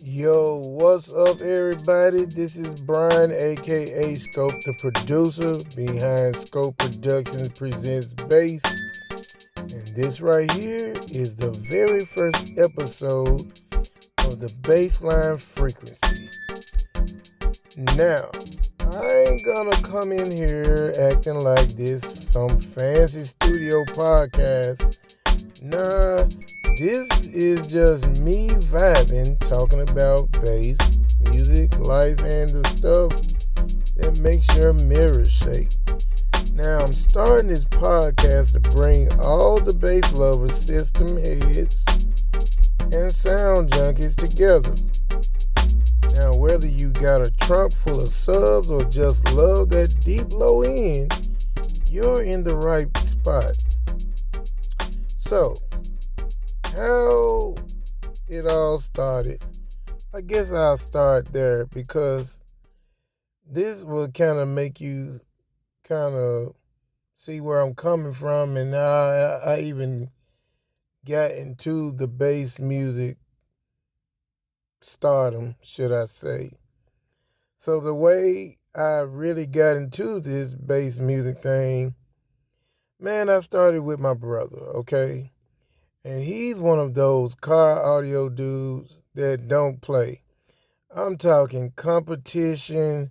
Yo, what's up, everybody? This is Brian, aka Scope, the producer behind Scope Productions Presents Bass. And this right here is the very first episode of the Bassline Frequency. Now, I ain't gonna come in here acting like this some fancy studio podcast. Nah, this is just me vibing, talking about bass, music, life, and the stuff that makes your mirror shake. Now, I'm starting this podcast to bring all the bass lovers, system heads, and sound junkies together. Now, whether you got a trunk full of subs or just love that deep low end, you're in the right spot. So, how it all started, I guess I'll start there because this will kind of make you kind of see where I'm coming from, and I even got into the bass music stardom, should I say. So the way I really got into this bass music thing, man, I started with my brother, okay? And he's one of those car audio dudes that don't play. I'm talking competition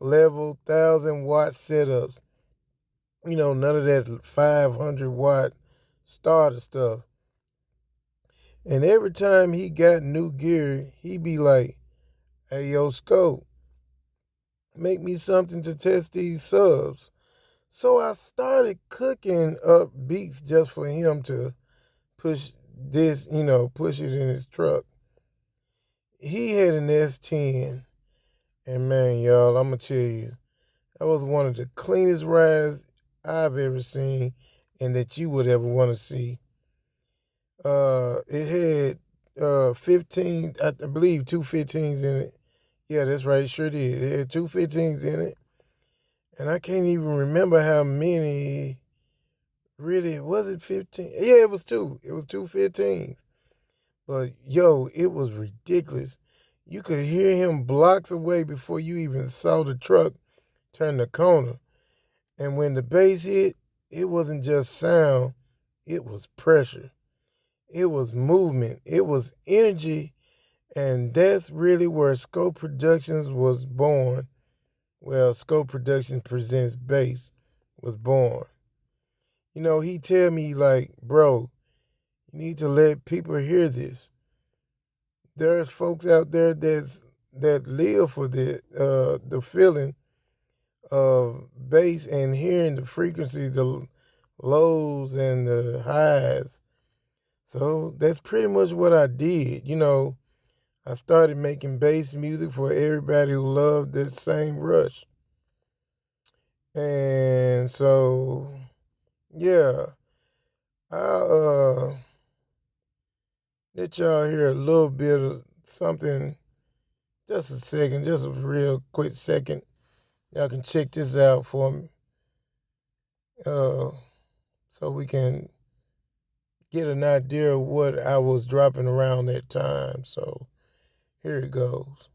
level 1,000-watt setups. You know, none of that 500-watt starter stuff. And every time he got new gear, he be like, hey, yo, Scope, make me something to test these subs. So I started cooking up beats just for him to push this, push it in his truck. He had an S10, and man, y'all, I'm going to tell you, that was one of the cleanest rides I've ever seen and that you would ever want to see. It had 15, I believe, two 15s in it. Yeah, that's right, it sure did. It had two 15s in it, and I can't even remember how many. Really, was it 15? Yeah, it was two. It was two 15s. But, yo, it was ridiculous. You could hear him blocks away before you even saw the truck turn the corner. And when the bass hit, it wasn't just sound. It was pressure. It was movement. It was energy. And that's really where Scope Productions was born. Well, Scope Productions Presents Bass was born. You know, he tell me like, bro, you need to let people hear this. There's folks out there that live for the feeling of bass and hearing the frequency, the lows and the highs. So that's pretty much what I did. You know, I started making bass music for everybody who loved that same rush. And so, yeah, I'll let y'all hear a little bit of something, just a second, just a real quick second. Y'all can check this out for me, so we can get an idea of what I was dropping around that time. So here it goes.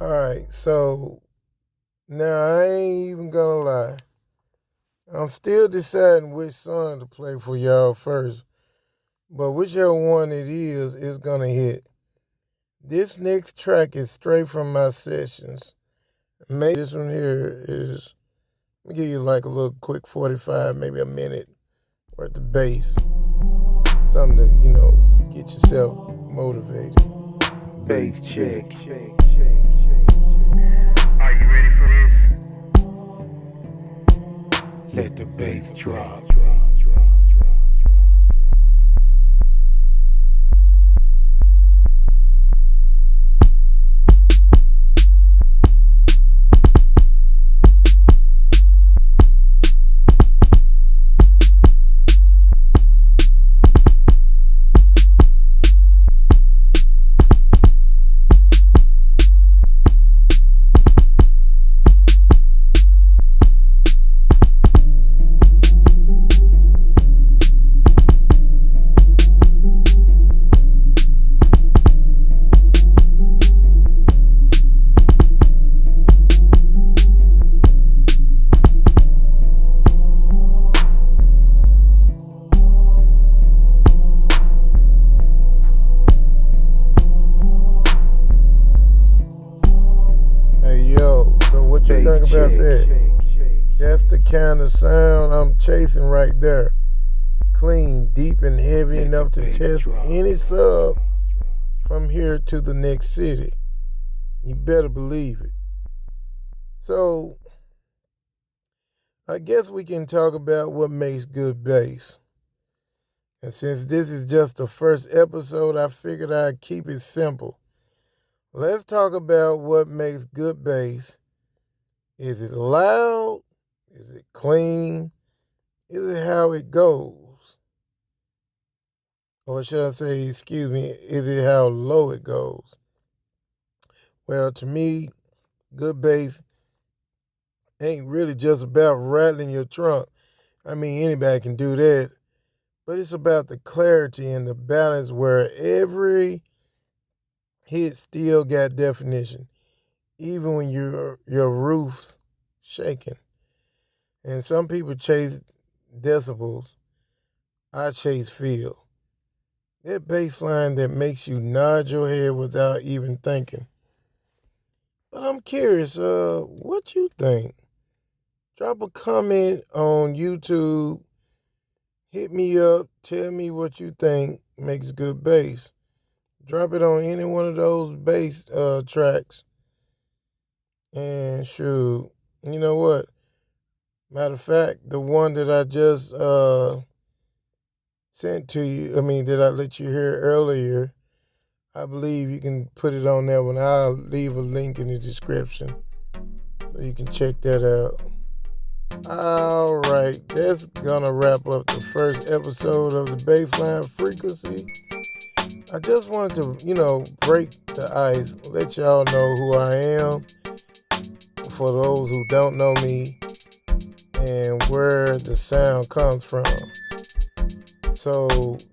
All right, so now I ain't even gonna lie. I'm still deciding which song to play for y'all first, but whichever one it is gonna hit. This next track is straight from my sessions. Maybe this one here is, let me give you like a little quick 45, maybe a minute worth of bass. Something to, get yourself motivated. Bass check. Are you ready for this? Let the bass drop. So what you think about that? That's the kind of sound I'm chasing right there. Clean, deep, and heavy enough to test any sub from here to the next city. You better believe it. So, I guess we can talk about what makes good bass. And since this is just the first episode, I figured I'd keep it simple. Let's talk about what makes good bass. Is it loud? Is it clean? Is it how it goes? Or should I say, is it how low it goes? Well, to me, good bass ain't really just about rattling your trunk. I mean, anybody can do that. But it's about the clarity and the balance where every hit still got definition, even when your roof's shaking. And some people chase decibels. I chase feel. That bass line that makes you nod your head without even thinking. But I'm curious, what you think? Drop a comment on YouTube. Hit me up. Tell me what you think makes good bass. Drop it on any one of those bass tracks. And shoot, you know what? Matter of fact, the one that I just sent to you, that I let you hear earlier, I believe you can put it on that one. I'll leave a link in the description so you can check that out. All right, that's gonna wrap up the first episode of the Bassline Frequency. I just wanted to, break the ice, let y'all know who I am, for those who don't know me, and where the sound comes from. So,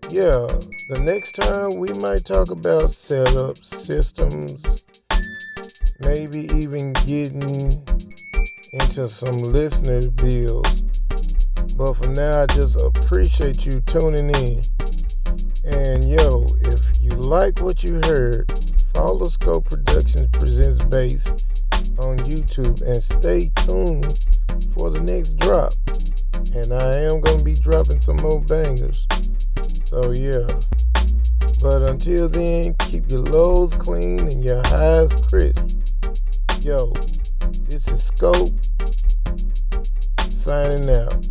yeah, the next time we might talk about setups, systems, maybe even getting into some listener bills. But for now, I just appreciate you tuning in. And if you like what you heard, follow Scope Productions Presents Bass on YouTube and stay tuned for the next drop. And I am going to be dropping some more bangers. So yeah. But until then, keep your lows clean and your highs crisp. This is Scope signing out.